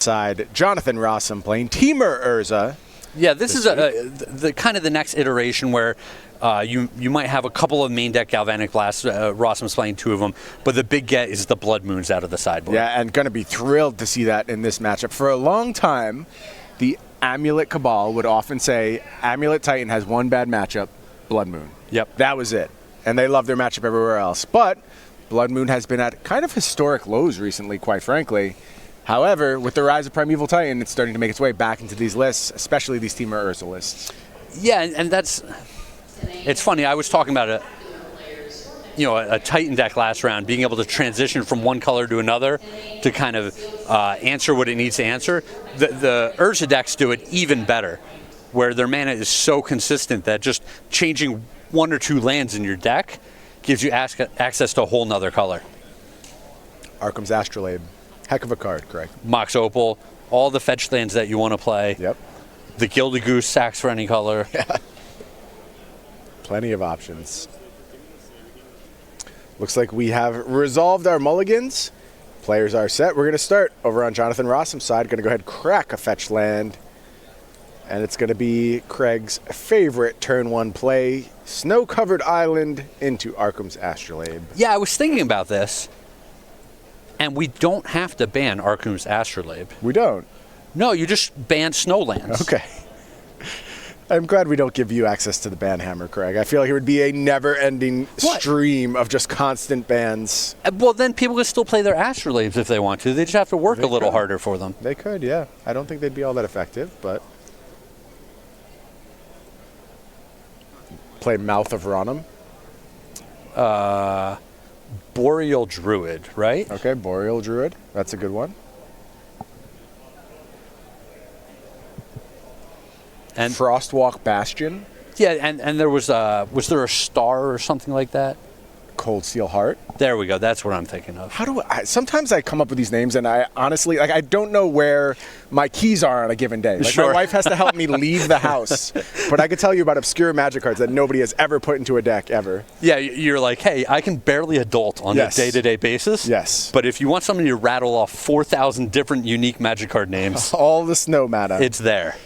Side, Jonathan Rosum playing Teamer Urza. Yeah, this is the kind of the next iteration where you might have a couple of main deck Galvanic Blasts. Rosum's playing 2 of them, but the big get is the Blood Moons out of the sideboard. Yeah, and going to be thrilled to see that in this matchup. For a long time, the Amulet Cabal would often say, Amulet Titan has one bad matchup, Blood Moon. Yep. That was it. And they love their matchup everywhere else. But Blood Moon has been at kind of historic lows recently, quite frankly. However, with the rise of Primeval Titan, it's starting to make its way back into these lists, especially these Teamer Urza lists. Yeah, and that's, it's funny, I was talking about a Titan deck last round, being able to transition from one color to another to kind of answer what it needs to answer. The Urza decks do it even better, where their mana is so consistent that just changing 1 or 2 lands in your deck gives you access to a whole nother color. Arkham's Astrolabe. Heck of a card, correct. Mox Opal, all the fetch lands that you want to play. Yep. The Gilded Goose sacks for any color. Yeah. Plenty of options. Looks like we have resolved our mulligans. Players are set. We're going to start over on Jonathan Rossum's side. Going to go ahead and crack a fetch land. And it's going to be Craig's favorite turn 1 play, Snow-Covered Island into Arkham's Astrolabe. Yeah, I was thinking about this. And we don't have to ban Arkham's Astrolabe. We don't? No, you just ban Snowlands. Okay. I'm glad we don't give you access to the ban hammer, Craig. I feel like it would be a never-ending stream of just constant bans. Well, then people can still play their Astrolabes if they want to. They just have to work a little harder for them. They could, yeah. I don't think they'd be all that effective, but... Play Mouth of Rosum. Boreal Druid, right? Okay, Boreal Druid. That's a good one. And Frostwalk Bastion. Yeah, and there was there a star or something like that? Cold Steel Heart. There we go. That's what I'm thinking of. Sometimes I come up with these names and I honestly, I don't know where my keys are on a given day. Like, my wife has to help me leave the house. But I could tell you about obscure Magic cards that nobody has ever put into a deck, ever. Yeah, you're like, hey, I can barely adult on a day-to-day basis. Yes. But if you want somebody to rattle off 4,000 different unique Magic card names. All the snow mana. It's there.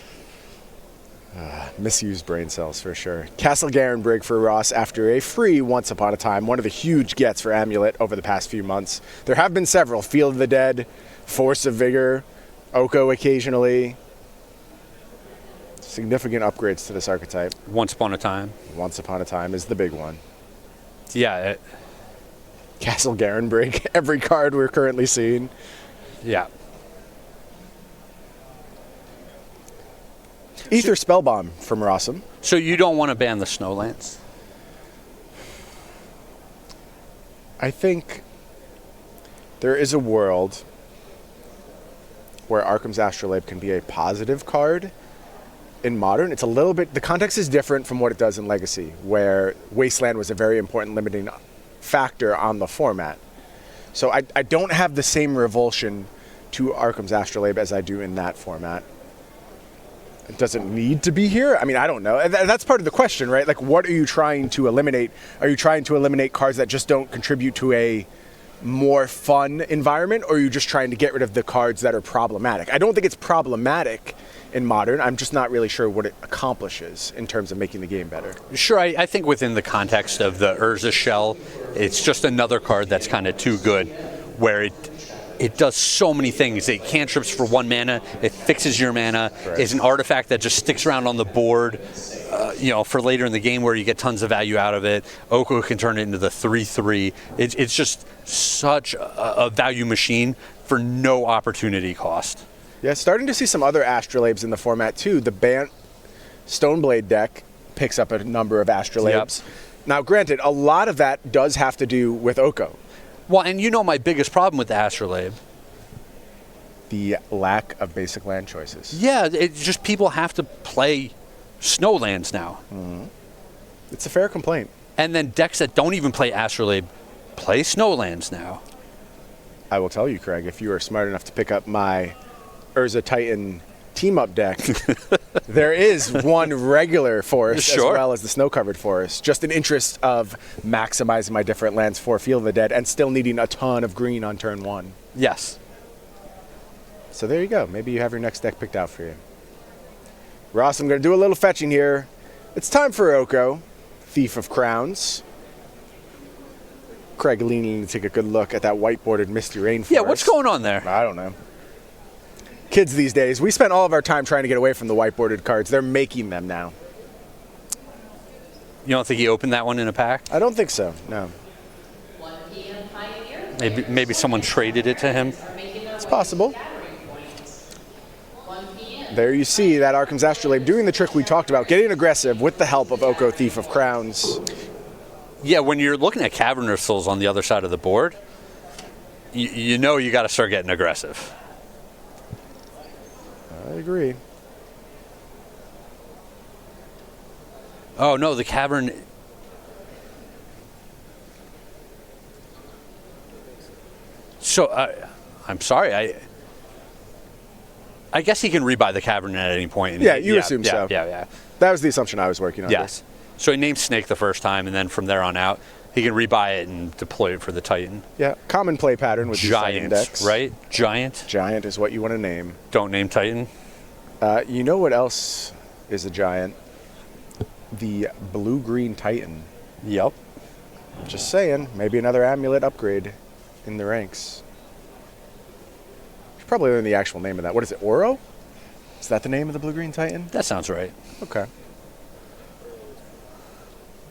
Misused brain cells for sure. Castle Garenbrig for Ross after a free Once Upon a Time, one of the huge gets for Amulet over the past few months. There have been several. Field of the Dead, Force of Vigor, Oko occasionally. Significant upgrades to this archetype. Once Upon a Time. Once Upon a Time is the big one. Yeah. Castle Garenbrig, every card we're currently seeing. Yeah. Ether Spellbomb from Rosum. So you don't want to ban the Snowlands? I think there is a world where Arkham's Astrolabe can be a positive card in Modern. It's a little bit, the context is different from what it does in Legacy, where Wasteland was a very important limiting factor on the format. So I don't have the same revulsion to Arkham's Astrolabe as I do in that format. It doesn't need to be here. I mean, I don't know. That's part of the question, right? Like, what are you trying to eliminate? Are you trying to eliminate cards that just don't contribute to a more fun environment, or are you just trying to get rid of the cards that are problematic? I don't think it's problematic in Modern. I'm just not really sure what it accomplishes in terms of making the game better. Sure, I think within the context of the Urza shell, it's just another card that's kind of too good, where it does so many things. It cantrips for 1 mana. It fixes your mana. Right. It's an artifact that just sticks around on the board, for later in the game where you get tons of value out of it. Oko can turn it into the 3/3. It's just such a value machine for no opportunity cost. Yeah, starting to see some other Astrolabes in the format too. The Bant Stoneblade deck picks up a number of Astrolabes. Yep. Now, granted, a lot of that does have to do with Oko. Well, and you know my biggest problem with the Astrolabe? The lack of basic land choices. Yeah, it's just people have to play Snowlands now. Mm-hmm. It's a fair complaint. And then decks that don't even play Astrolabe play Snowlands now. I will tell you, Craig, if you are smart enough to pick up my Urza Titan team-up deck, there is one regular forest as well as the snow-covered forest, just in interest of maximizing my different lands for Field of the Dead and still needing a ton of green on turn 1. Yes. So there you go. Maybe you have your next deck picked out for you. Ross, I'm going to do a little fetching here. It's time for Oko, Thief of Crowns. Craig leaning to take a good look at that whiteboarded Misty Rainforest. Yeah, what's going on there? I don't know. Kids these days, we spend all of our time trying to get away from the whiteboarded cards. They're making them now. You don't think he opened that one in a pack? I don't think so, no. 1 p.m. Pioneer. Maybe someone traded it to him. It's possible. 1 p.m. There you see that Arkham's Astrolabe doing the trick we talked about, getting aggressive with the help of Oko, Thief of Crowns. Yeah, when you're looking at Cavern Souls on the other side of the board, you know you got to start getting aggressive. I agree. Oh no, the Cavern. So I'm sorry. I guess he can rebuy the Cavern at any point. Yeah, you assume so. Yeah. That was the assumption I was working on. Yes. So he named Snake the first time, and then from there on out, he can rebuy it and deploy it for the Titan. Yeah, common play pattern with these Titan Giant, decks. right? Giant. Giant is what you want to name. Don't name Titan. You know what else is a giant? The blue-green Titan. Yep. Just saying, maybe another amulet upgrade in the ranks. Should probably learn the actual name of that. What is it, Oro? Is that the name of the blue-green Titan? That sounds right. Okay.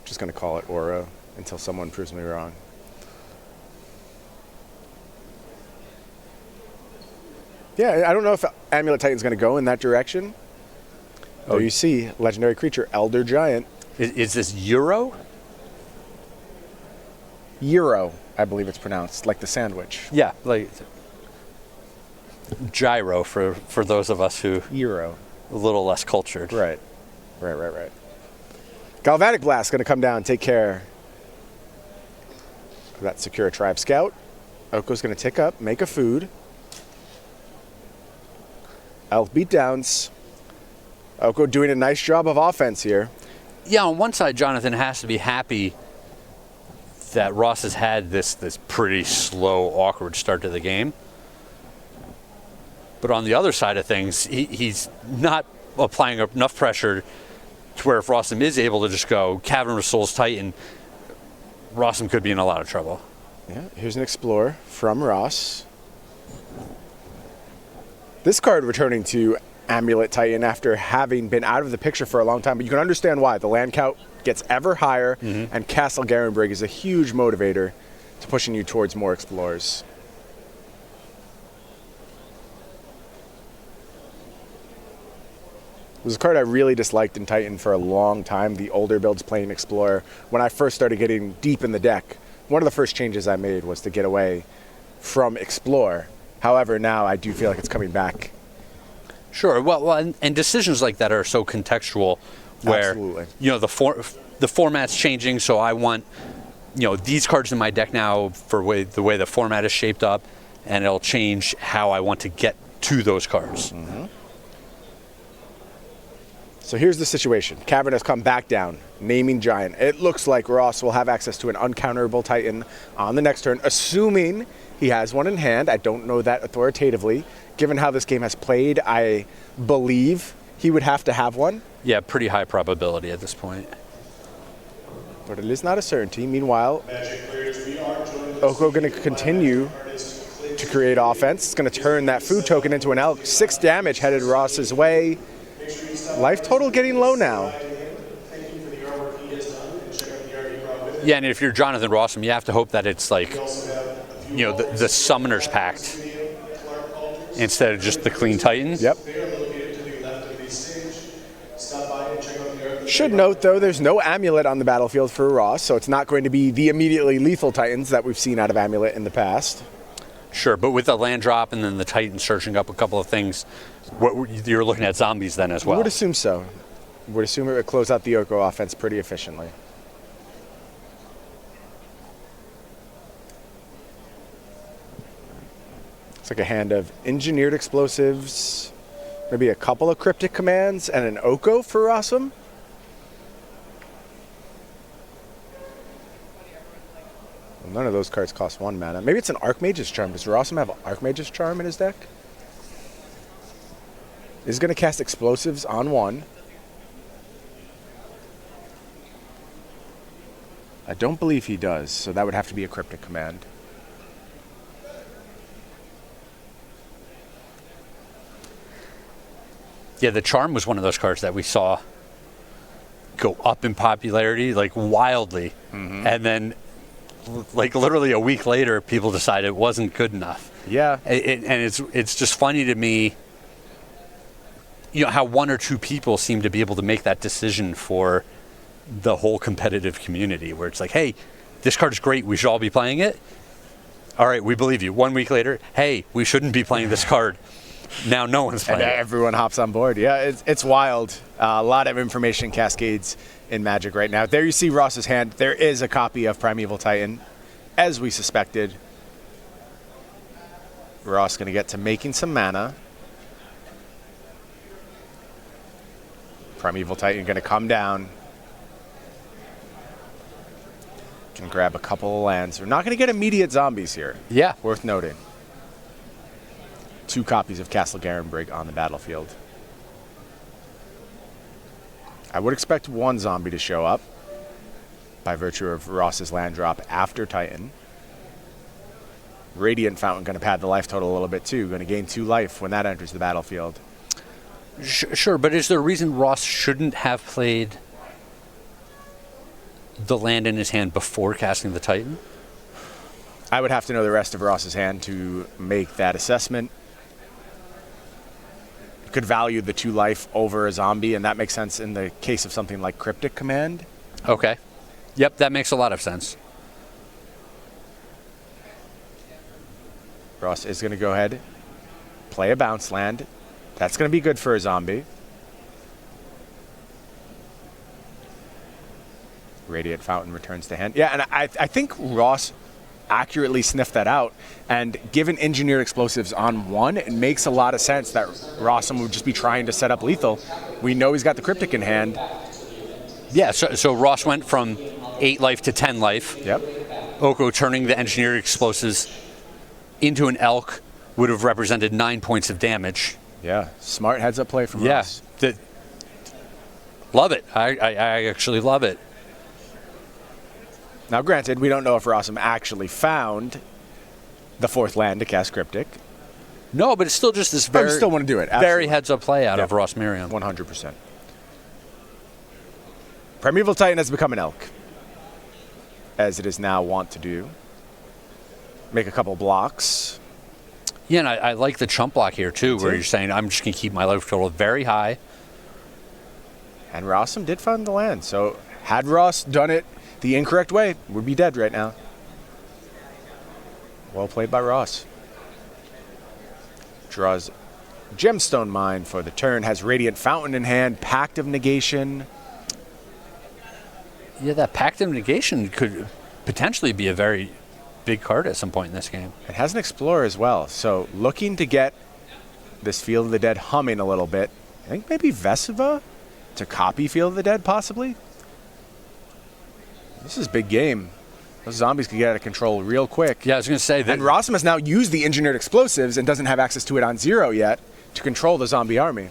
Just going to call it Oro until someone proves me wrong. Yeah, I don't know if Amulet Titan's going to go in that direction. Oh, you see, legendary creature, Elder Giant. Is this Euro? Euro, I believe it's pronounced, like the sandwich. Yeah, like gyro for those of us who Euro. a little less cultured. Right. Galvanic Blast going to come down and take care of that Secure Tribe Scout. Oko's going to tick up, make a food. Elf beatdowns. Oko doing a nice job of offense here. Yeah, on one side, Jonathan has to be happy that Ross has had this pretty slow, awkward start to the game. But on the other side of things, he's not applying enough pressure to where if Rosum is able to just go Cavern of Souls Titan, Rosum could be in a lot of trouble. Yeah, here's an Explorer from Ross. This card returning to Amulet Titan after having been out of the picture for a long time, but you can understand why. The land count gets ever higher, and Castle Garenbrig is a huge motivator to pushing you towards more Explorers. It was a card I really disliked in Titan for a long time, the older builds playing Explorer. When I first started getting deep in the deck, one of the first changes I made was to get away from Explore. However, now I do feel like it's coming back. Sure. Well, and decisions like that are so contextual where, Absolutely. you know, the format's changing, so I want, you know, these cards in my deck now for the way the format is shaped up, and it'll change how I want to get to those cards. So here's the situation. Cavern has come back down, naming Giant. It looks like Ross will have access to an uncounterable Titan on the next turn, assuming he has one in hand. I don't know that authoritatively. Given how this game has played, I believe he would have to have one. Yeah, pretty high probability at this point. But it is not a certainty. Meanwhile, Oko going to continue to create offense. It's going to turn that food token into an elk. 6 damage headed Ross's way. Life total getting low now. Yeah, and if you're Jonathan Rosum, you have to hope that it's like, you know, the Summoner's Pact instead of just the Clean Titan. Yep. Should note, though, there's no Amulet on the battlefield for Ross, so it's not going to be the immediately lethal Titans that we've seen out of Amulet in the past. Sure, but with the land drop and then the Titan searching up a couple of things, you're looking at zombies then as well. I would assume so. Would assume it would close out the Oko offense pretty efficiently. It's like a hand of engineered explosives, maybe a couple of cryptic commands, and an Oko for Rosum. Well, none of those cards cost 1 mana. Maybe it's an Archmage's Charm. Does Rosum have an Archmage's Charm in his deck? is going to cast explosives on 1. I don't believe he does, so that would have to be a cryptic command. Yeah, the Charm was one of those cards that we saw go up in popularity, like wildly. And then, like literally a week later, people decided it wasn't good enough. Yeah. And it's just funny to me, you know, how 1 or 2 people seem to be able to make that decision for the whole competitive community, where it's like, hey, this card is great, we should all be playing it. All right, we believe you. 1 week later, hey, we shouldn't be playing this card. Now no one's playing And it. everyone hops on board. Yeah, it's wild. A lot of information cascades in Magic right now. There you see Ross's hand. There is a copy of Primeval Titan, as we suspected. Ross going to get to making some mana. Primeval Titan going to come down. Can grab a couple of lands. We're not going to get immediate zombies here. Yeah. Worth noting. 2 copies of Castle Garenbrig on the battlefield. I would expect 1 zombie to show up by virtue of Ross's land drop after Titan. Radiant Fountain going to pad the life total a little bit too. Going to gain 2 life when that enters the battlefield. Sure, but is there a reason Ross shouldn't have played the land in his hand before casting the Titan? I would have to know the rest of Ross's hand to make that assessment. Could value the 2 life over a zombie, and that makes sense in the case of something like Cryptic Command. Okay. Yep, that makes a lot of sense. Ross is going to go ahead, play a bounce land. That's going to be good for a zombie. Radiant Fountain returns to hand. Yeah, and I think Ross accurately sniffed that out. And given Engineered Explosives on 1, it makes a lot of sense that Rosum would just be trying to set up lethal. We know he's got the Cryptic in hand. Yeah, so Ross went from 8 life to 10 life. Yep. Oko turning the Engineered Explosives into an elk would have represented 9 points of damage. Yeah, smart heads-up play from Ross. Love it. I actually love it. Now, granted, we don't know if Rosum actually found the 4th land to cast Cryptic. No, but it's still just this I still want to do it. Absolutely. very heads-up play out of Ross Merriam. 100%. Primeval Titan has become an elk, as it is now wont to do. Make a couple blocks. Yeah, and I like the chump block here, too, where you're saying, I'm just going to keep my life total very high. And Rosum did find the land, so had Ross done it the incorrect way, we'd be dead right now. Well played by Ross. Draws Gemstone Mine for the turn, has Radiant Fountain in hand, Pact of Negation. Yeah, that Pact of Negation could potentially be a very big card at some point in this game. It has an Explorer as well, so looking to get this Field of the Dead humming a little bit. I think maybe Vesiva to copy Field of the Dead, possibly. This is big game. Those zombies could get out of control real quick. Yeah, I was going to say that. And Rosum has now used the Engineered Explosives and doesn't have access to it on 0 yet to control the zombie army.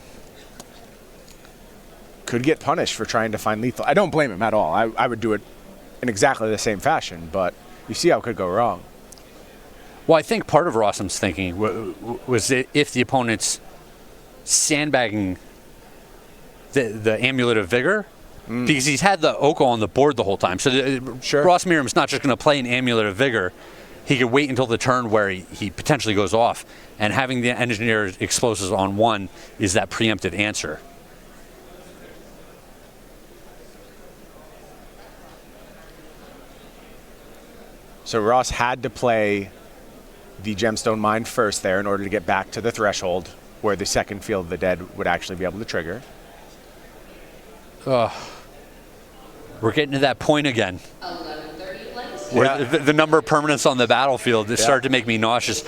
Could get punished for trying to find lethal. I don't blame him at all. I would do it in exactly the same fashion, but you see how it could go wrong. Well, I think part of Rosum's thinking was that if the opponent's sandbagging the Amulet of Vigor, because he's had the Oko on the board the whole time. So Sure. Ross Merriam's not just going to play an Amulet of Vigor. He could wait until the turn where he potentially goes off. And having the Engineered Explosives on 1 is that preemptive answer. So Ross had to play the Gemstone Mine first there in order to get back to the threshold where the second Field of the Dead would actually be able to trigger. We're getting to that point again. 11:30 place. Where the number of permanents on the battlefield started to make me nauseous.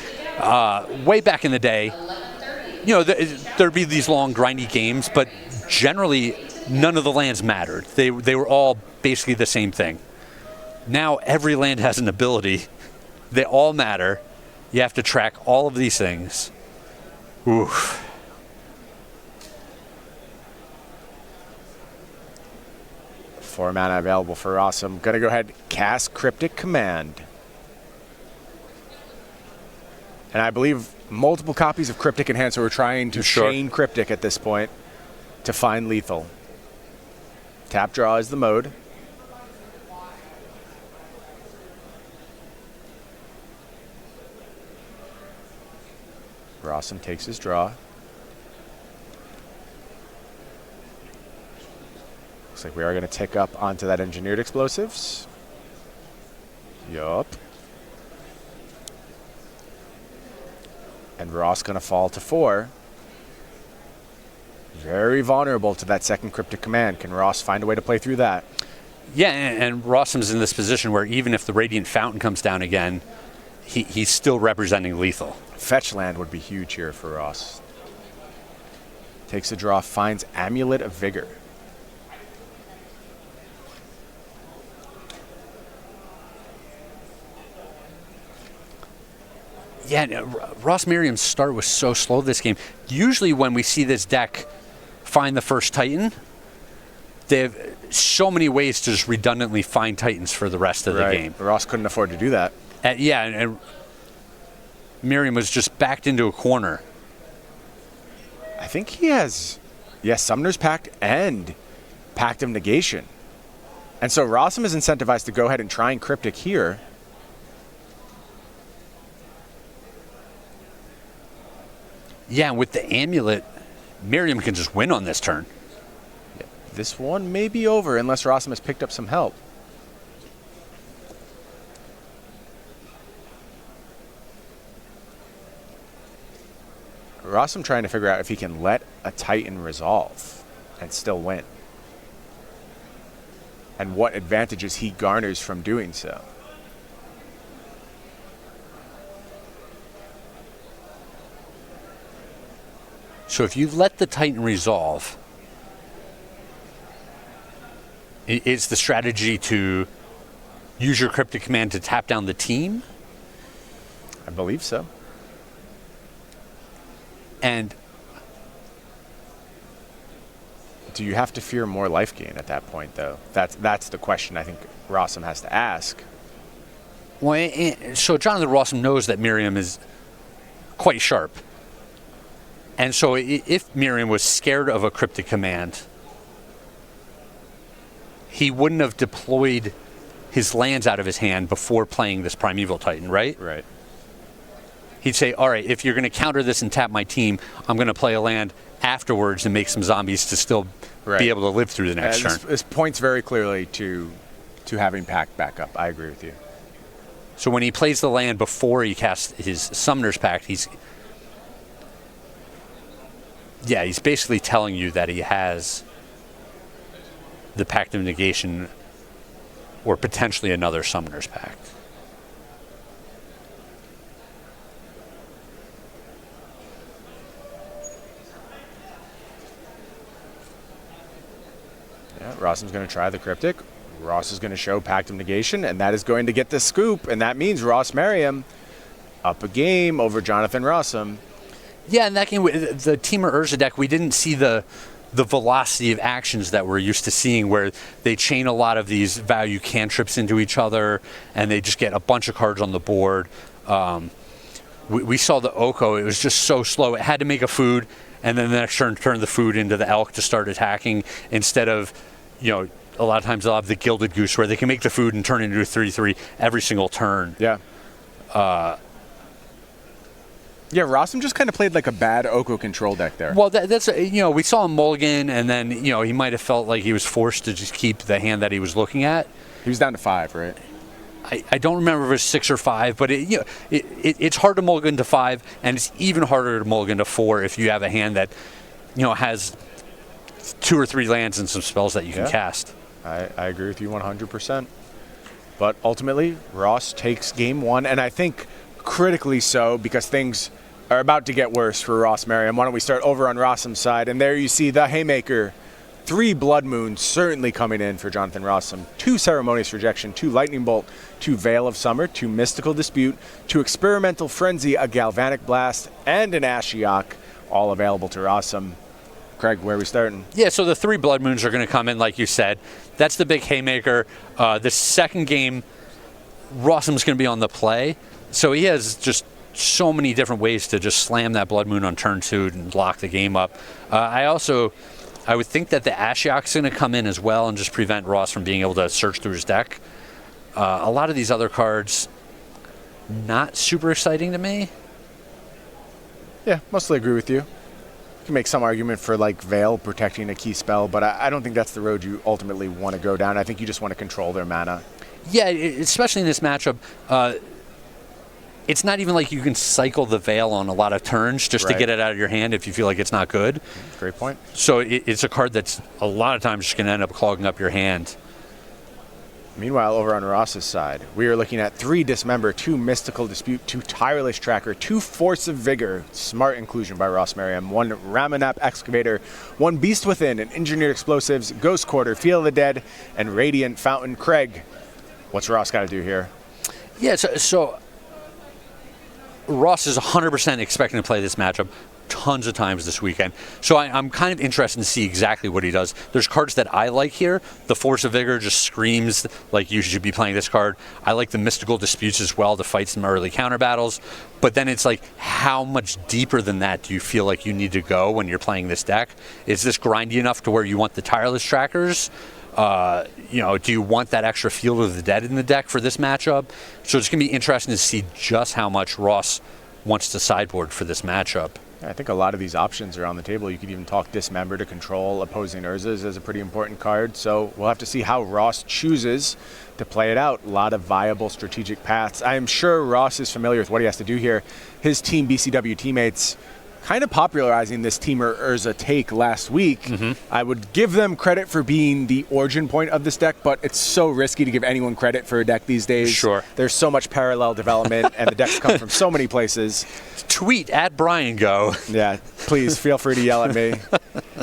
Way back in the day, 11:30. you know, there'd be these long, grindy games, but generally none of the lands mattered. They were all basically the same thing. Now every land has an ability. They all matter. You have to track all of these things. Oof. 4 mana available for Rosum. Gonna go ahead, cast Cryptic Command. And I believe multiple copies of Cryptic in hand, so we're trying to chain Cryptic at this point to find lethal. Tap draw is the mode. Rosum takes his draw. Looks like we are going to tick up onto that Engineered Explosives. Yup. And Ross going to fall to 4. Very vulnerable to that second Cryptic Command. Can Ross find a way to play through that? Yeah, and Rosum's in this position where even if the Radiant Fountain comes down again, he's still representing lethal. Fetch land would be huge here for Ross. Takes a draw, finds Amulet of Vigor. Yeah, Ross Merriam's start was so slow this game. Usually when we see this deck find the first Titan, they have so many ways to just redundantly find Titans for the rest of the game. Ross couldn't afford to do that. And Merriam was just backed into a corner. I think he has, Summoner's Pact and Pact of Negation. And so Rosum is incentivized to go ahead and try and Cryptic here. Yeah, with the Amulet, Merriam can just win on this turn. Yeah, this one may be over unless Rosum has picked up some help. Rosum trying to figure out if he can let a Titan resolve and still win. And what advantages he garners from doing so. So if you let the Titan resolve, is the strategy to use your Cryptic Command to tap down the team? I believe so. And do you have to fear more life gain at that point, though? That's the question I think Rosum has to ask. Well, so Jonathan Rosum knows that Merriam is quite sharp. And so if Merriam was scared of a Cryptic Command, he wouldn't have deployed his lands out of his hand before playing this Primeval Titan, right? Right. He'd say, all right, if you're going to counter this and tap my team, I'm going to play a land afterwards and make some zombies to still be able to live through the next turn. This points very clearly to having Pact back up. I agree with you. So when he plays the land before he casts his Summoner's Pact, he's basically telling you that he has the Pact of Negation or potentially another Summoner's Pact. Yeah, Rosum's going to try the Cryptic. Ross is going to show Pact of Negation, and that is going to get the scoop, and that means Ross Merriam up a game over Jonathan Rosum. Yeah, in that game, the Temur Urza deck, we didn't see the velocity of actions that we're used to seeing, where they chain a lot of these value cantrips into each other, and they just get a bunch of cards on the board. We saw the Oko, it was just so slow. It had to make a food, and then the next turn turn the food into the Elk to start attacking, instead of, a lot of times they'll have the Gilded Goose, where they can make the food and turn it into a 3/3 every single turn. Yeah. Yeah, Rosum just kind of played like a bad Oko control deck there. Well, that's we saw him mulligan, and then he might have felt like he was forced to just keep the hand that he was looking at. He was down to 5, right? I don't remember if it was 6 or 5, but it's hard to mulligan to 5, and it's even harder to mulligan to 4 if you have a hand that has 2 or 3 lands and some spells that you can cast. I agree with you 100%. But ultimately, Ross takes game 1, and I think critically so, because things are about to get worse for Ross Merriam. Why don't we start over on Rosum's side? And there you see the Haymaker. 3 Blood Moons certainly coming in for Jonathan Rosum. 2 Ceremonious Rejection, 2 Lightning Bolt, 2 Veil of Summer, 2 Mystical Dispute, 2 Experimental Frenzy, a Galvanic Blast, and an Ashiok, all available to Rosum. Craig, where are we starting? Yeah, so the 3 Blood Moons are going to come in, like you said. That's the big haymaker. The second game, Rosum's going to be on the play. So he has just so many different ways to just slam that Blood Moon on turn 2 and lock the game up. I would think that the Ashiok's going to come in as well and just prevent Ross from being able to search through his deck. A lot of these other cards, not super exciting to me. Yeah, mostly agree with you. You can make some argument for like Veil protecting a key spell, but I don't think that's the road you ultimately want to go down. I think you just want to control their mana. Yeah, especially in this matchup. It's not even like you can cycle the Veil on a lot of turns just to get it out of your hand if you feel like it's not good. Great point. So it's a card that's a lot of times just going to end up clogging up your hand. Meanwhile, over on Ross's side, we are looking at 3 Dismember, 2 Mystical Dispute, 2 Tireless Tracker, 2 Force of Vigor, smart inclusion by Ross Merriam, 1 Ramanap Excavator, 1 Beast Within, and Engineered Explosives, Ghost Quarter, Field of the Dead, and Radiant Fountain. Craig, what's Ross got to do here? Yeah, so Ross is 100% expecting to play this matchup tons of times this weekend. So I'm kind of interested to see exactly what he does. There's cards that I like here. The Force of Vigor just screams like you should be playing this card. I like the Mystical Disputes as well to fight some early counter battles. But then it's like, how much deeper than that do you feel like you need to go when you're playing this deck? Is this grindy enough to where you want the Tireless Trackers? Do you want that extra Field of the Dead in the deck for this matchup? So it's going to be interesting to see just how much Ross wants to sideboard for this matchup. I think a lot of these options are on the table. You could even talk Dismember to control opposing Urzas as a pretty important card. So we'll have to see how Ross chooses to play it out. A lot of viable strategic paths. I am sure Ross is familiar with what he has to do here. His Team BCW teammates kind of popularizing this Teamer Urza take last week. I would give them credit for being the origin point of this deck, but it's so risky to give anyone credit for a deck these days. Sure. There's so much parallel development, and the decks come from so many places. Tweet at Brian Go. Yeah, please feel free to yell at me.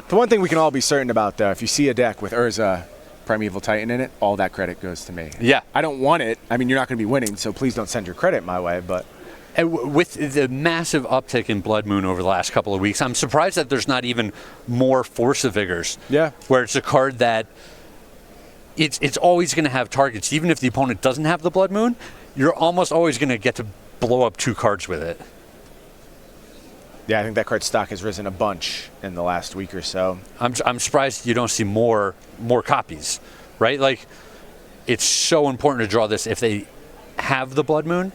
The one thing we can all be certain about, though, if you see a deck with Urza, Primeval Titan in it, all that credit goes to me. Yeah. I don't want it. I mean, you're not going to be winning, so please don't send your credit my way, but... And with the massive uptick in Blood Moon over the last couple of weeks, I'm surprised that there's not even more Force of Vigors. Yeah. Where it's a card that it's always going to have targets. Even if the opponent doesn't have the Blood Moon, you're almost always going to get to blow up 2 cards with it. Yeah, I think that card stock has risen a bunch in the last week or so. I'm surprised you don't see more copies, right? Like, it's so important to draw this if they have the Blood Moon.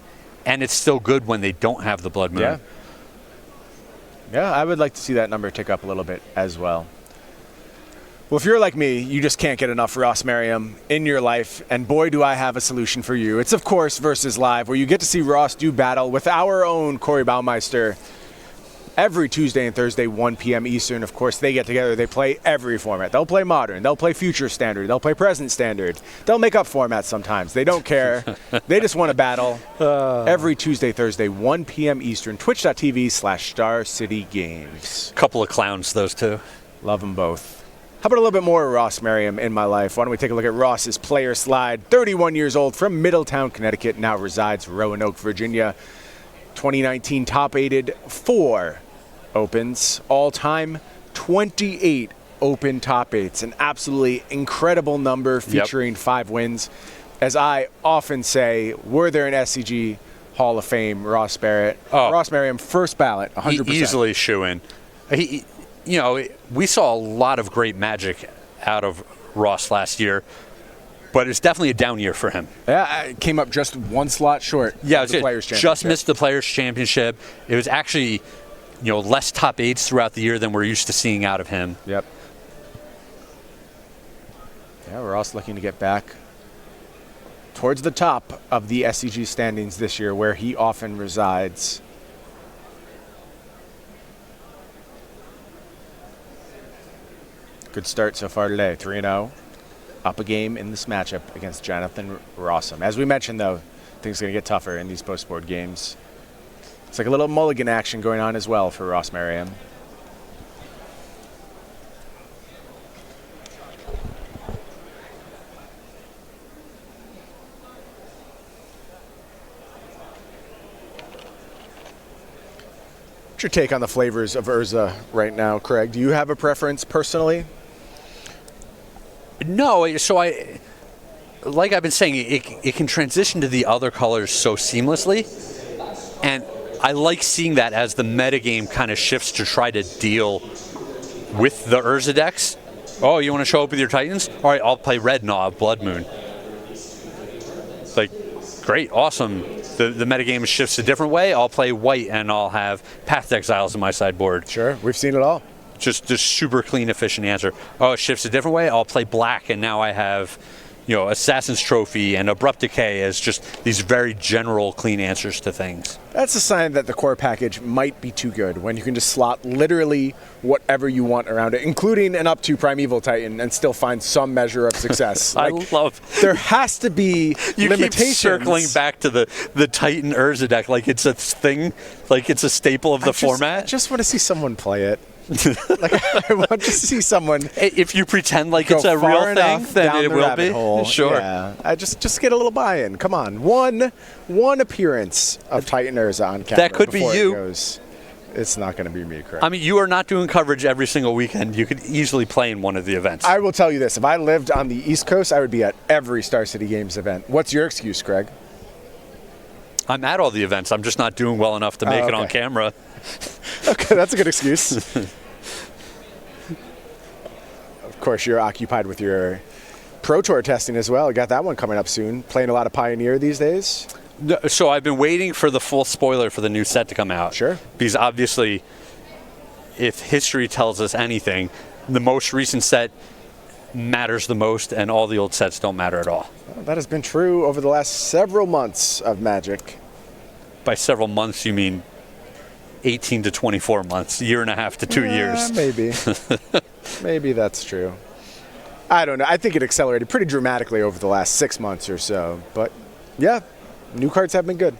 And it's still good when they don't have the Blood Moon. Yeah. Yeah, I would like to see that number tick up a little bit as well. Well, if you're like me, you just can't get enough Ross Merriam in your life, and boy, do I have a solution for you. It's, of course, Versus Live, where you get to see Ross do battle with our own Corey Baumeister every Tuesday and Thursday, 1 p.m. Eastern. Of course, they get together. They play every format. They'll play Modern. They'll play Future Standard. They'll play Present Standard. They'll make up formats sometimes. They don't care. They just want to battle. Every Tuesday, Thursday, 1 p.m. Eastern. Twitch.tv/Star City Games. Couple of clowns, those two. Love them both. How about a little bit more Ross Merriam in my life? Why don't we take a look at Ross's player slide. 31 years old, from Middletown, Connecticut. Now resides Roanoke, Virginia. 2019 top-aided 4 opens, all-time 28 open top 8s, an absolutely incredible number featuring 5 wins. As I often say, were there an SCG Hall of Fame, Ross Merriam, first ballot, 100%. Easily shoo-in. We saw a lot of great magic out of Ross last year, but it's definitely a down year for him. Yeah, it came up just 1 slot short of the Players' Championship. Just missed the Players' Championship. It was actually less top 8s throughout the year than we're used to seeing out of him. Yep. Yeah, we're also looking to get back towards the top of the SCG standings this year, where he often resides. Good start so far today, 3-0. Up a game in this matchup against Jonathan Rosum. As we mentioned, though, things are going to get tougher in these post-board games. It's like a little mulligan action going on as well for Ross Merriam. What's your take on the flavors of Urza right now, Craig? Do you have a preference personally? No, so like I've been saying, it can transition to the other colors so seamlessly, and I like seeing that as the metagame kind of shifts to try to deal with the Urza decks. Oh, you want to show up with your Titans? All right, I'll play red and I'll have Blood Moon. Like, great, awesome. The metagame shifts a different way. I'll play white and I'll have Path to Exiles in my sideboard. Sure, we've seen it all. Just super clean, efficient answer. Oh, it shifts a different way. I'll play black, and now I have, Assassin's Trophy and Abrupt Decay as just these very general, clean answers to things. That's a sign that the core package might be too good when you can just slot literally whatever you want around it, including an up to Primeval Titan, and still find some measure of success. I love. There has to be You limitations. keep circling back to the Titan Urza deck like it's a thing, like it's a staple of the format. I just want to see someone play it. I want to see someone. If you pretend like it's a real thing, then it will be. Hole. Sure. Yeah. I just get a little buy-in. Come on, one appearance of Titan Urza on camera. That could be before you. It goes. It's not going to be me, Craig. I mean, you are not doing coverage every single weekend. You could easily play in one of the events. I will tell you this: if I lived on the East Coast, I would be at every Star City Games event. What's your excuse, Craig? I'm at all the events. I'm just not doing well enough to make it on camera. Okay, that's a good excuse. Of course, you're occupied with your Pro Tour testing as well. You got that one coming up soon. Playing a lot of Pioneer these days? No, so I've been waiting for the full spoiler for the new set to come out. Sure. Because obviously, if history tells us anything, the most recent set matters the most, and all the old sets don't matter at all. Well, that has been true over the last several months of Magic. By several months, you mean 18 to 24 months, year and a half to 2 years. Maybe. Maybe that's true. I don't know. I think it accelerated pretty dramatically over the last 6 months or so. But yeah, new cards have been good.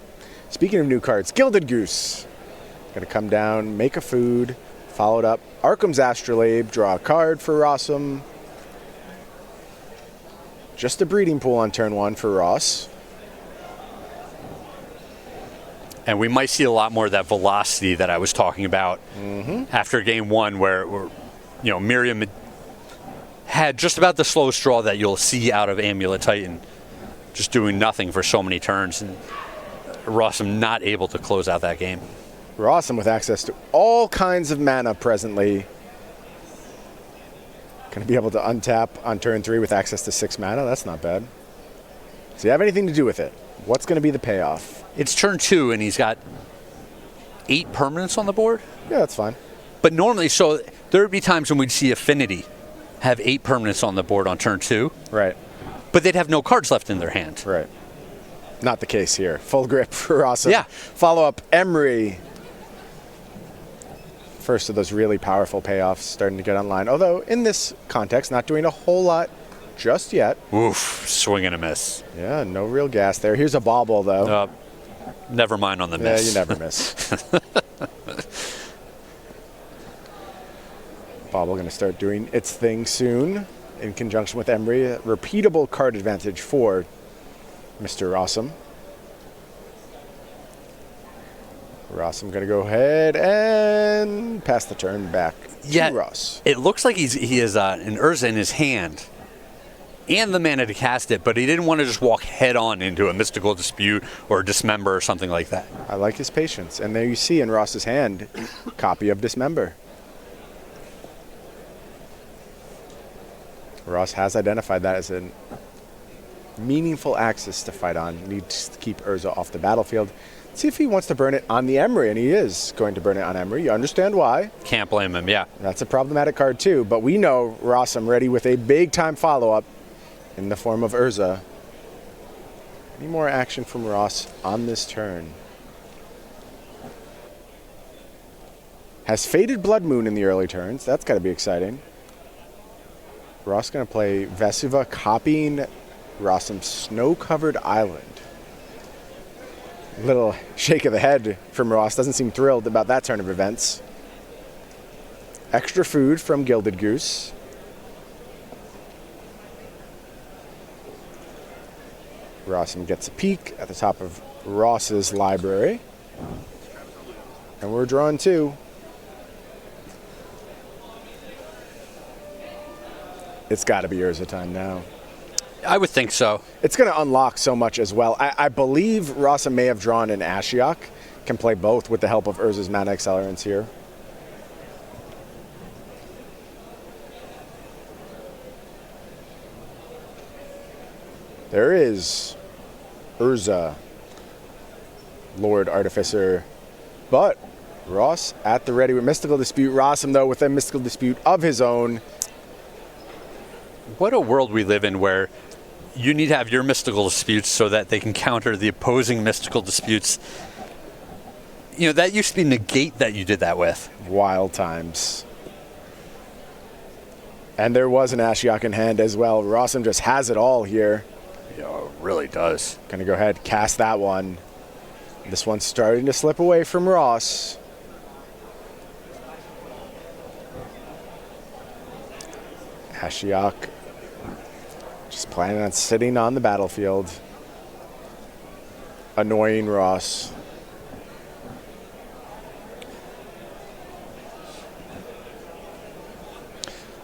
Speaking of new cards, Gilded Goose. Gonna come down, make a food, followed up Arkham's Astrolabe, draw a card for Rosum. Just a breeding pool on turn 1 for Ross. And we might see a lot more of that velocity that I was talking about after game 1, where Merriam had just about the slow straw that you'll see out of Amulet Titan, just doing nothing for so many turns, and Rosum not able to close out that game. Rosum with access to all kinds of mana presently. Going to be able to untap on turn 3 with access to 6 mana. That's not bad. Does he have anything to do with it? What's going to be the payoff? It's turn 2, and he's got 8 permanents on the board. Yeah, that's fine. But normally, so there would be times when we'd see Affinity have 8 permanents on the board on turn 2. Right. But they'd have no cards left in their hand. Right. Not the case here. Full grip for Rosum. Yeah. Follow up Emery. First of those really powerful payoffs starting to get online. Although, in this context, not doing a whole lot just yet. Oof, swing and a miss. Yeah, no real gas there. Here's a bobble, though. Never mind on the miss. Yeah, you never miss. Bobble going to start doing its thing soon in conjunction with Emery. A repeatable card advantage for Mr. Rosum. Rosum going to go ahead and pass the turn back to Ross. It looks like he has an Urza in his hand and the mana to cast it, but he didn't want to just walk head on into a Mystical Dispute or Dismember or something like that. I like his patience. And there you see in Ross's hand, copy of Dismember. Ross has identified that as a meaningful axis to fight on. He needs to keep Urza off the battlefield. See if he wants to burn it on the Emery, and he is going to burn it on Emery. You understand why. Can't blame him, yeah. That's a problematic card too, but we know Rosum ready with a big-time follow-up in the form of Urza. Any more action from Ross on this turn? Has Faded Blood Moon in the early turns. That's got to be exciting. Ross going to play Vesuva, copying Rosum's Snow-Covered Island. Little shake of the head from Ross. Doesn't seem thrilled about that turn of events. Extra food from Gilded Goose. Rosum gets a peek at the top of Ross's library. And we're drawing 2. It's got to be Urza time now. I would think so. It's going to unlock so much as well. I believe Rosum may have drawn an Ashiok. Can play both with the help of Urza's mana accelerants here. There is Urza, Lord Artificer. But Ross at the ready with Mystical Dispute. Rosum, though, with a Mystical Dispute of his own. What a world we live in where you need to have your mystical disputes so that they can counter the opposing mystical disputes. You know, that used to be negate that you did that with. Wild times. And there was an Ashiok in hand as well. Rosum just has it all here. Yeah, it really does. Gonna go ahead, cast that one. This one's starting to slip away from Ross. Ashiok just planning on sitting on the battlefield. Annoying Ross.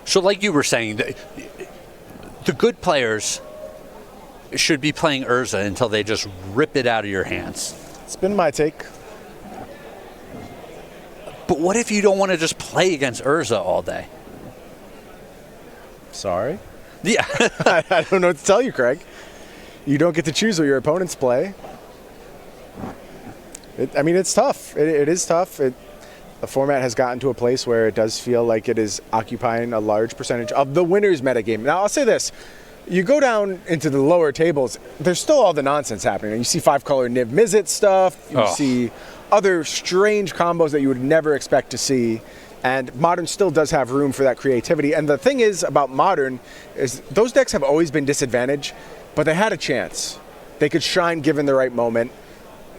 So like you were saying, the good players should be playing Urza until they just rip it out of your hands. It's been my take. But what if you don't want to just play against Urza all day? Sorry. Yeah. I don't know what to tell you, Craig. You don't get to choose what your opponents play. It's tough. It is tough. The format has gotten to a place where it does feel like it is occupying a large percentage of the winner's metagame. Now, I'll say this. You go down into the lower tables, there's still all the nonsense happening. You see 5-color Niv Mizzet stuff. You see other strange combos that you would never expect to see. And Modern still does have room for that creativity. And the thing is about Modern is those decks have always been disadvantaged, but they had a chance. They could shine given the right moment.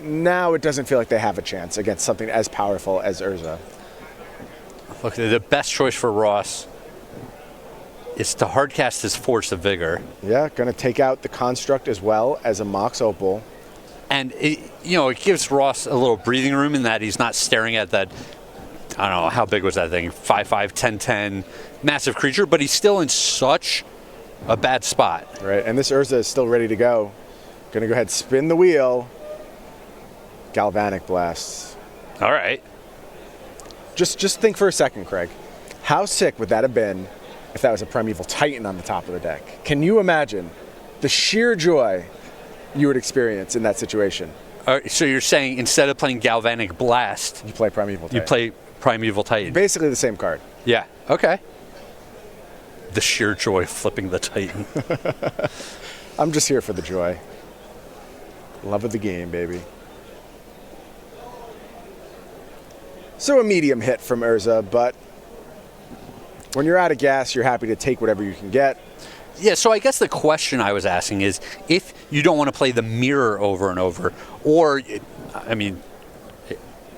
Now it doesn't feel like they have a chance against something as powerful as Urza. Look, the best choice for Ross is to hardcast his Force of Vigor. Yeah, going to take out the Construct as well as a Mox Opal. And it gives Ross a little breathing room in that he's not staring at that, I don't know, how big was that thing? 5/5, 10/10, massive creature, but he's still in such a bad spot. Right, and this Urza is still ready to go. Going to go ahead, spin the wheel. Galvanic Blasts. All right. Just think for a second, Craig. How sick would that have been if that was a Primeval Titan on the top of the deck? Can you imagine the sheer joy you would experience in that situation? So you're saying instead of playing Galvanic Blast, You play Primeval Titan. you play Primeval Titan. Basically the same card. Yeah. Okay. The sheer joy of flipping the Titan. I'm just here for the joy. Love of the game, baby. So a medium hit from Urza, but when you're out of gas, you're happy to take whatever you can get. Yeah, so I guess the question I was asking is if you don't want to play the mirror over and over, or, I mean,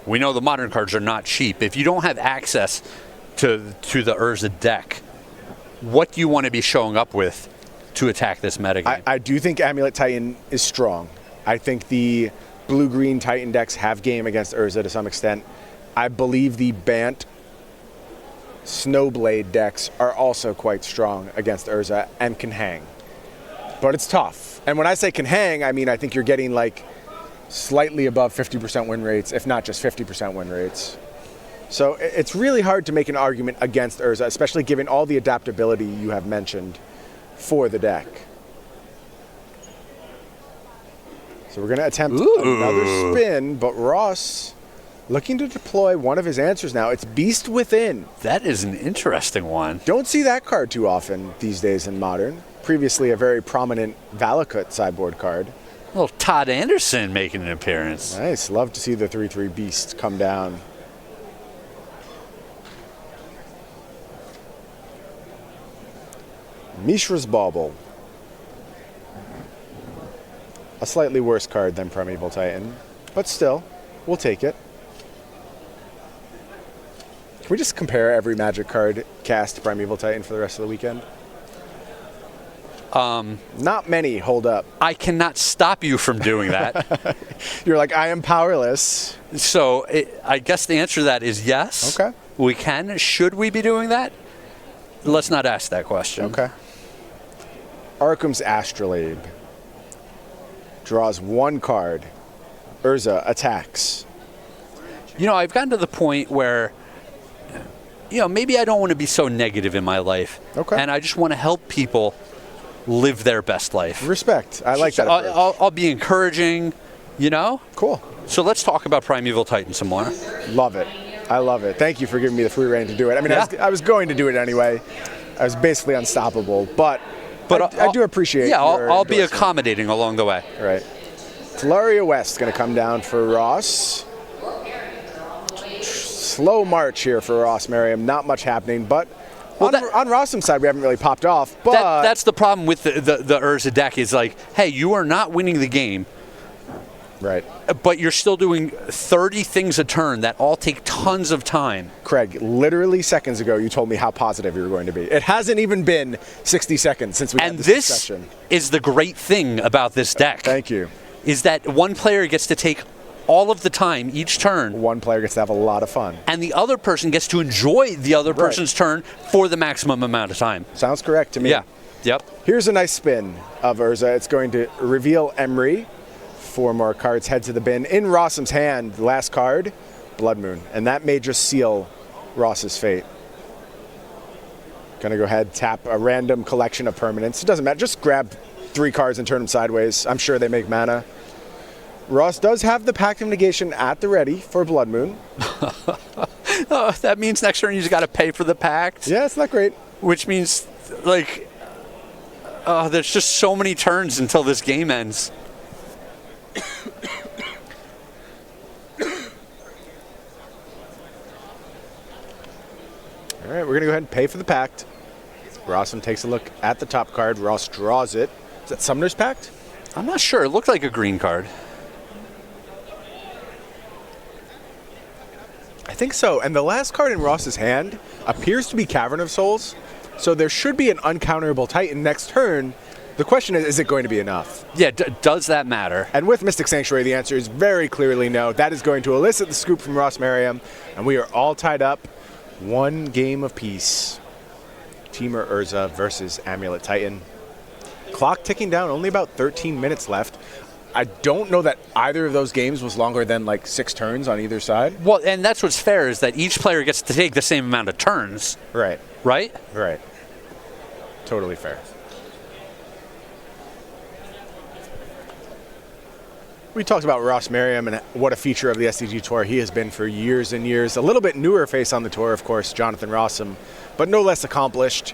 we know the Modern cards are not cheap. If you don't have access to the Urza deck, what do you want to be showing up with to attack this metagame? I do think Amulet Titan is strong. I think the blue-green Titan decks have game against Urza to some extent. I believe the Bant Snowblade decks are also quite strong against Urza and can hang. But it's tough. And when I say can hang, I mean I think you're getting like slightly above 50% win rates, if not just 50% win rates. So it's really hard to make an argument against Urza, especially given all the adaptability you have mentioned for the deck. So we're going to attempt another spin, but Ross looking to deploy one of his answers now. It's Beast Within. That is an interesting one. Don't see that card too often these days in Modern. Previously a very prominent Valakut sideboard card. Little Todd Anderson making an appearance. Nice. Love to see the 3/3 Beast come down. Mishra's Bauble. A slightly worse card than Primeval Titan, but still, we'll take it. Can we just compare every Magic card cast to Primeval Titan for the rest of the weekend? Not many hold up. I cannot stop you from doing that. You're like, I am powerless. So I guess the answer to that is yes. Okay. We can. Should we be doing that? Let's not ask that question. Okay. Arkham's Astrolabe draws one card. Urza attacks. You know, I've gotten to the point where, you know, maybe I don't want to be so negative in my life. Okay. And I just want to help people live their best life. Respect. I like that approach. I'll be encouraging, you know? Cool. So let's talk about Primeval Titan some more. Love it. I love it. Thank you for giving me the free reign to do it. I mean, Yeah. I was going to do it anyway. I was basically unstoppable, but I do appreciate Yeah, your I'll be endorsement. accommodating along the way. Right. Talaria West going to come down for Ross. Slow march here for Ross Merriam. Not much happening, but Well, on Rossum's side, we haven't really popped off. But That's the problem with the Urza deck is like, hey, you are not winning the game, right. but you're still doing 30 things a turn that all take tons of time. Craig, literally seconds ago, you told me how positive you were going to be. It hasn't even been 60 seconds since we had And this this discussion. is the great thing about this deck. Thank you. Is that one player gets to take all of the time each turn, One player gets to have a lot of fun. and the other person gets to enjoy the other Right. person's turn for the maximum amount of time. Sounds correct to me. Yeah. Yep. Here's a nice spin of Urza. It's going to reveal Emery. 4 more cards head to the bin. In Rossum's hand, the last card, Blood Moon. And that may just seal Ross's fate. Gonna go ahead, tap a random collection of permanents. It doesn't matter. Just grab 3 cards and turn them sideways. I'm sure they make mana. Ross does have the Pact of Negation at the ready for Blood Moon. Oh, that means next turn you just got to pay for the pact. Yeah, it's not great. Which means, like, there's just so many turns until this game ends. All right, we're going to go ahead and pay for the Pact. Rossum takes a look at the top card. Ross draws it. Is that Summoner's Pact? I'm not sure. It looked like a green card. I think so. And the last card in Ross's hand appears to be Cavern of Souls. So there should be an uncounterable Titan next turn. The question is it going to be enough? Yeah, does that matter? And with Mystic Sanctuary, the answer is very clearly no. That is going to elicit the scoop from Ross Merriam. And we are all tied up. 1 game apiece. Teamer Urza versus Amulet Titan. Clock ticking down, only about 13 minutes left. I don't know that either of those games was longer than like 6 turns on either side. Well, and that's what's fair is that each player gets to take the same amount of turns, Right, right? right. Totally fair. We talked about Ross Merriam and what a feature of the SCG Tour he has been for years and years. A little bit newer face on the tour, of course, Jonathan Rosum, but no less accomplished.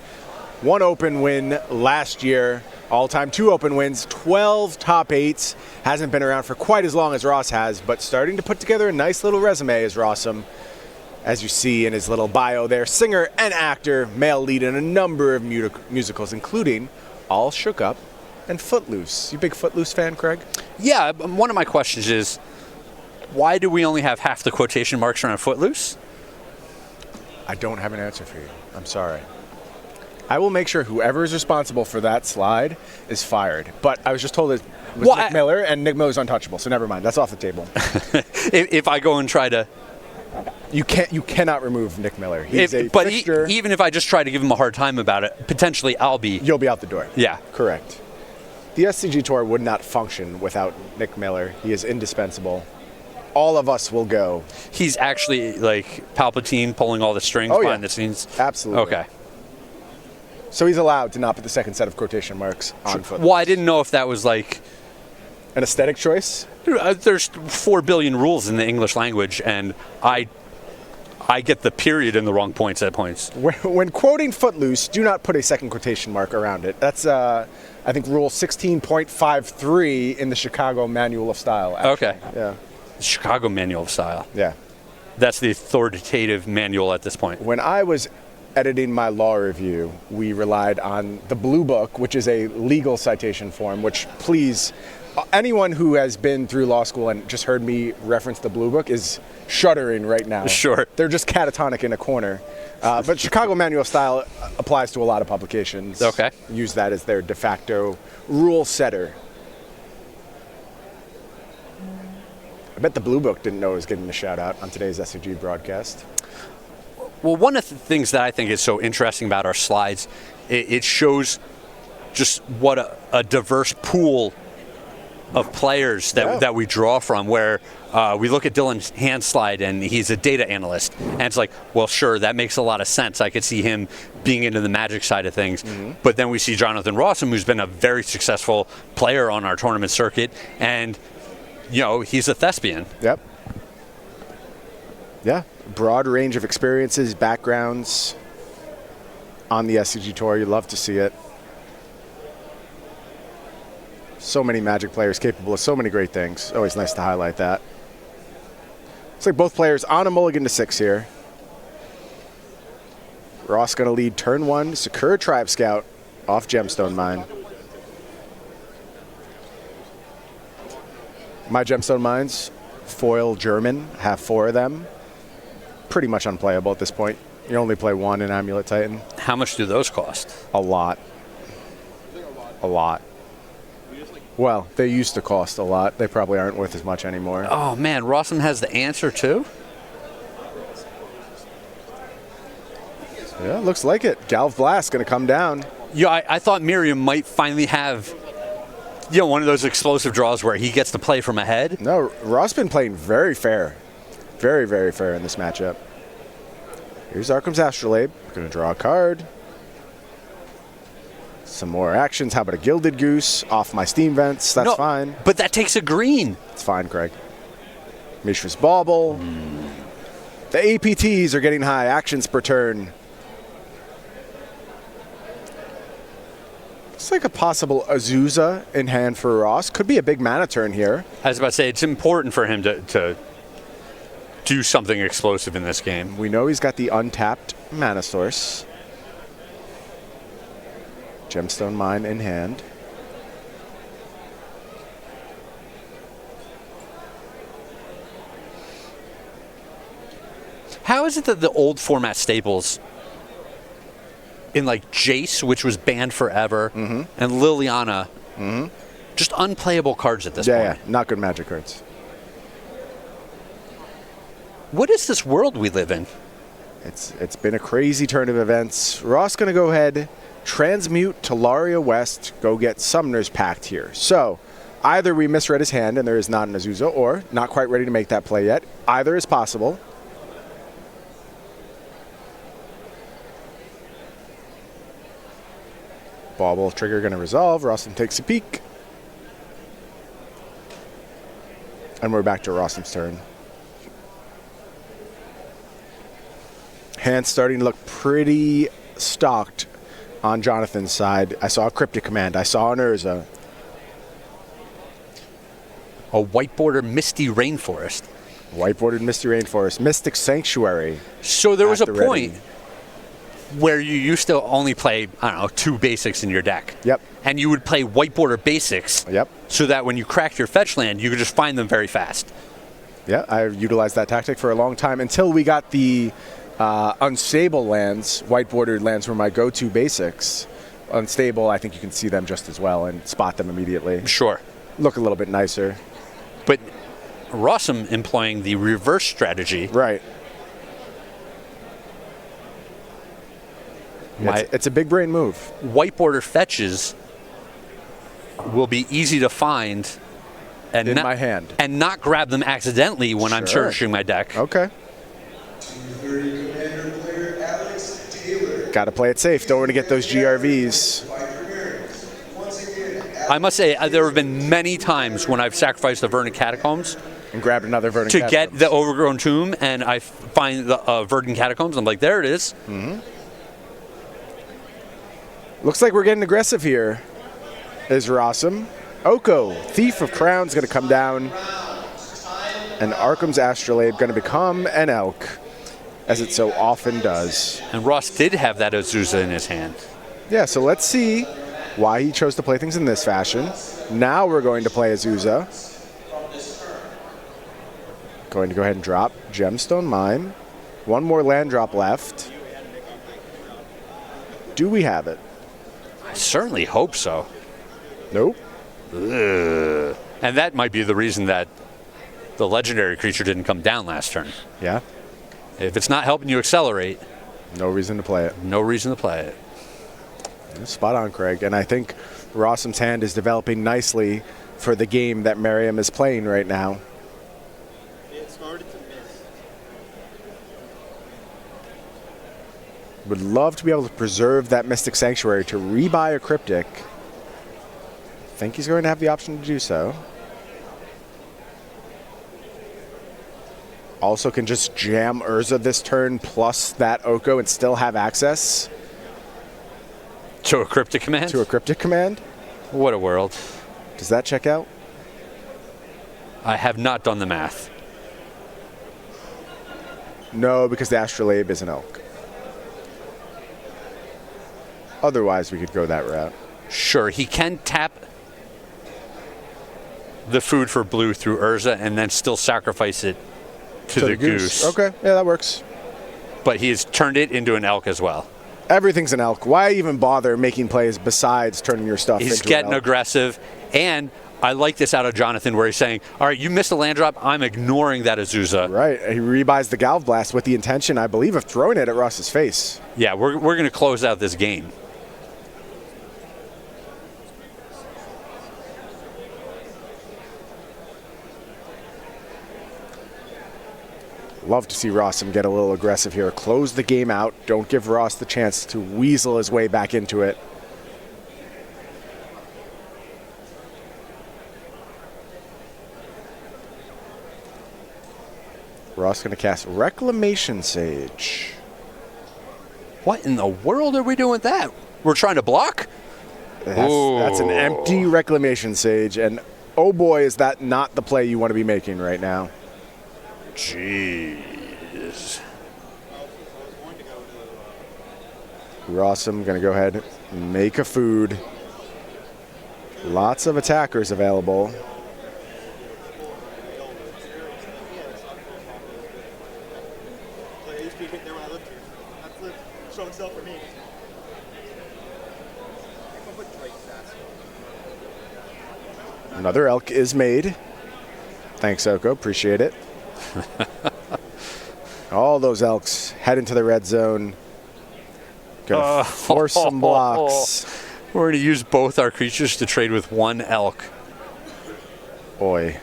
1 open win last year, all-time 2 open wins, 12 top 8s. Hasn't been around for quite as long as Ross has, but starting to put together a nice little resume as Rosum. As you see in his little bio there, singer and actor, male lead in a number of musicals, including All Shook Up and Footloose. You big Footloose fan, Craig? Yeah, one of my questions is, why do we only have half the quotation marks around Footloose? I don't have an answer for you. I'm sorry. I will make sure whoever is responsible for that slide is fired. But I was just told it was Nick Miller, and Nick Miller's untouchable, so never mind. That's off the table. If I go and try to... You cannot remove Nick Miller. He's a fixture. Even if I just try to give him a hard time about it, potentially You'll be out the door. Yeah. Correct. The SCG Tour would not function without Nick Miller. He is indispensable. All of us will go. He's actually like Palpatine pulling all the strings behind the scenes? Absolutely. Okay. So he's allowed to not put the second set of quotation marks on foot. Well, I didn't know if that was like... An aesthetic choice? There's 4 billion rules in the English language, and I get the period in the wrong points at points. When quoting Footloose, do not put a second quotation mark around it. That's, I think, Rule 16.53 in the Chicago Manual of Style. Actually. Okay. Yeah. Chicago Manual of Style. Yeah. That's the authoritative manual at this point. When I was editing my law review, we relied on the Blue Book, which is a legal citation form, which please, anyone who has been through law school and just heard me reference the Blue Book is shuddering right now. Sure. They're just catatonic in a corner. But Chicago manual style applies to a lot of publications. Okay. Use that as their de facto rule setter. I bet the Blue Book didn't know it was getting a shout out on today's SCG broadcast. Well, one of the things that I think is so interesting about our slides, it shows just what a diverse pool of players that we draw from, where we look at Dylan's hand slide and he's a data analyst, and it's like, well, sure, that makes a lot of sense. I could see him being into the Magic side of things. But then we see Jonathan Rosum, who's been a very successful player on our tournament circuit, and he's a thespian. Yep. Yeah, broad range of experiences, backgrounds on the SCG Tour. You'd love to see it. So many Magic players capable of so many great things. Always nice to highlight that. Looks like both players on a mulligan to 6 here. Ross going to lead turn 1, Sakura Tribe Scout off Gemstone Mine. My Gemstone Mines, foil German, have 4 of them. Pretty much unplayable at this point. You only play 1 in Amulet Titan. How much do those cost? A lot. A lot. Well, they used to cost a lot. They probably aren't worth as much anymore. Oh man, Rosum has the answer too? Yeah, looks like it. Galv Blast going to come down. Yeah, I thought Merriam might finally have one of those explosive draws where he gets to play from ahead. No, Ross been playing very fair. Very, very fair in this matchup. Here's Arcum's Astrolabe. Going to draw a card. Some more actions. How about a Gilded Goose off my Steam Vents? That's fine. But that takes a green. It's fine, Craig. Mishra's Bauble. The APTs are getting high. Actions per turn. Looks like a possible Azusa in hand for Ross. Could be a big mana turn here. I was about to say, it's important for him to do something explosive in this game. We know he's got the untapped mana source. Gemstone Mine in hand. How is it that the old format staples in like Jace, which was banned forever, and Liliana, just unplayable cards at this point? Yeah, not good Magic cards. What is this world we live in? It's been a crazy turn of events. Ross going to go ahead, transmute Talaria West, go get Summoner's Pact here. So either we misread his hand and there is not an Azusa, or not quite ready to make that play yet. Either is possible. Bauble trigger going to resolve. Rossum takes a peek. And we're back to Rossum's turn. Hand starting to look pretty stocked on Jonathan's side. I saw a Cryptic Command. I saw an Urza. A white border Misty Rainforest. White bordered Misty Rainforest. Mystic Sanctuary. So there was a the point ready. where you used to only play, 2 basics in your deck. Yep. And you would play white border basics. Yep. So that when you cracked your fetch land, you could just find them very fast. Yeah, I've utilized that tactic for a long time until we got the unstable lands. White bordered lands were my go-to basics. Unstable, I think you can see them just as well and spot them immediately. Sure. Look a little bit nicer. But Rosum employing the reverse strategy. Right. It's a big brain move. White border fetches will be easy to find and in my hand. And not grab them accidentally when I'm Sure. searching my deck. Okay. Got to play it safe. Don't want to get those GRVs. I must say, there have been many times when I've sacrificed the Verdant Catacombs And grabbed another Verdant to Catacombs. get the Overgrown Tomb, and I find the Verdant Catacombs. I'm like, there it is. Looks like we're getting aggressive here. Is Rosum. Oko, Thief of Crowns, going to come down. And Arcum's Astrolabe going to become an Elk, as it so often does. And Ross did have that Azusa in his hand. Yeah, so let's see why he chose to play things in this fashion. Now we're going to play Azusa. Going to go ahead and drop Gemstone Mine. One more land drop left. Do we have it? I certainly hope so. Nope. Ugh. And that might be the reason that the legendary creature didn't come down last turn. Yeah. If it's not helping you accelerate, No reason to play it. no reason to play it. Spot on, Craig. And I think Rosum's hand is developing nicely for the game that Merriam is playing right now. It started to miss. Would love to be able to preserve that Mystic Sanctuary to rebuy a Cryptic. Think he's going to have the option to do so. Also can just jam Urza this turn plus that Oko and still have access To a cryptic command? to a Cryptic command. What a world. Does that check out? I have not done the math. No, because the Astrolabe is an Elk. Otherwise, we could go that route. Sure, he can tap the food for blue through Urza and then still sacrifice it to the goose. Okay, yeah, that works. But he has turned it into an elk as well. Everything's an Elk. Why even bother making plays besides turning your stuff He's into getting an Elk? aggressive, and I like this out of Jonathan where he's saying, all right, you missed a land drop, I'm ignoring that Azusa. Right, he rebuys the Galv Blast with the intention, I believe, of throwing it at Ross's face. Yeah, we're going to close out this game. Love to see Rosum get a little aggressive here. Close the game out. Don't give Ross the chance to weasel his way back into it. Ross going to cast Reclamation Sage. What in the world are we doing with that? We're trying to block? That's an empty Reclamation Sage, and oh boy, is that not the play you want to be making right now. Jeez. Rosum going to go ahead and make a food. Lots of attackers available. Like, I used to be there when I lived here. That's lived. Show himself for me. Another Elk is made. Thanks, Oko. Appreciate it. All those Elks head into the red zone. Gonna force some blocks. We're going to use both our creatures to trade with one elk. Boy.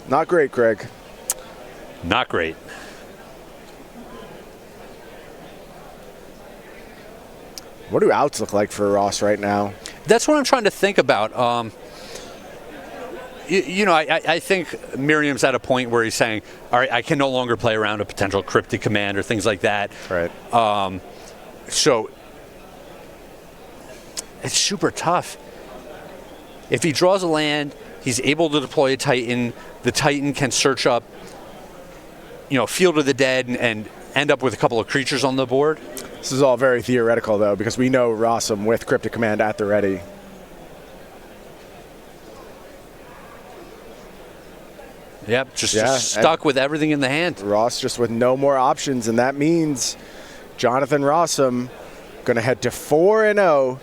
Not great, Craig. Not great. What do outs look like for Ross right now? That's what I'm trying to think about. I think Merriam's at a point where he's saying, all right, I can no longer play around a potential cryptic command or things like that. Right. So it's super tough. If he draws a land, he's able to deploy a Titan. The Titan can search up, Field of the Dead and end up with a couple of creatures on the board. This is all very theoretical, though, because we know Rosum with Cryptic Command at the ready. Yep, just stuck with everything in the hand. Ross just with no more options, and that means Jonathan Rosum going to head to 4-0